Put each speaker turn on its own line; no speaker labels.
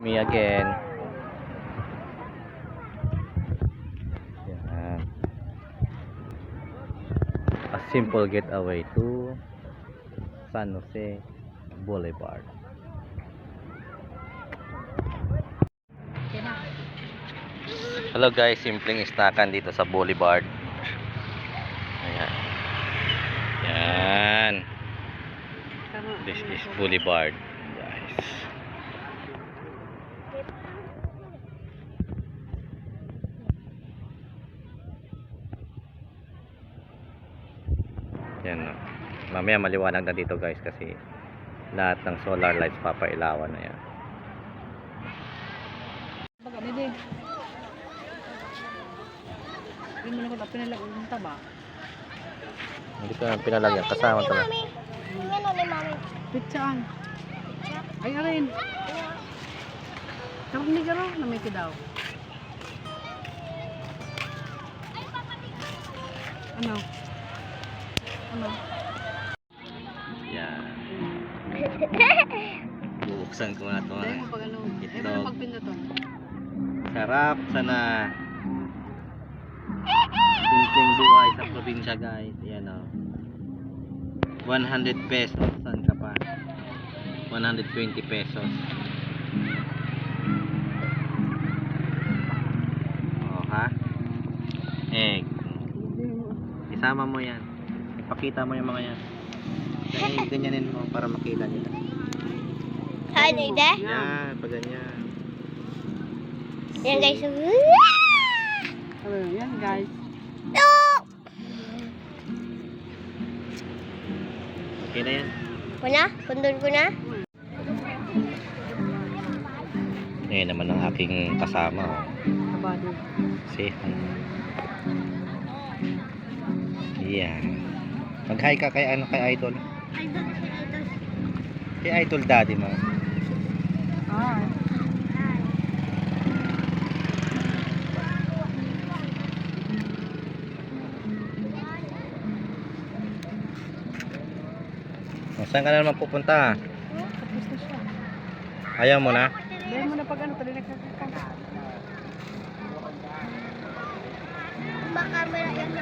Me again. Yan. A simple getaway to San Jose Boulevard. Hello guys, simpleng snakan dito sa Boulevard. Ayan. Yan. This is Boulevard, guys. Yan, no. Mamaya maliwanag na dito guys kasi lahat ng solar lights papailawan na yan.
Hindi mo na ko pinalagyan ng taba.
Hindi ko na pinalagyan, kasama ito na.
Ano ni mami?
Pitsaan. Ay, arin. Kapag ni garo, namiti daw. Ano? Ano?
Yan. Bubuksan ko na ito.
Dahil mo pag ano.
Itlog.
Ay, mo pagpindaton.
Sarap sana. Simpleng buhay sa probinsya guys. Yan o. 100 pesos. Saan ka pa? 120 pesos. O ha? Egg. Isama mo yan. Ipakita mo yung mga yan. Dahil ganyanin mo para makita nila.
Ano ide?
Yan, pag ganyan.
Yan guys.
Ano yan guys?
No!
Okay na yan.
Kuna? Kundun ko na?
Ngayon naman ang aking kasama. Oh.
Kabado.
See? Yan. Mag-hi ka kay ano, kay Idol.
Idol kasi idol.
Kay Idol daddy mo.
Ah.
Saan ka na naman pupunta?
Tapos na siya.
Ayaw mo na?
Dahil mo na pag ano, tali nagkakakang.
Baka camera yan.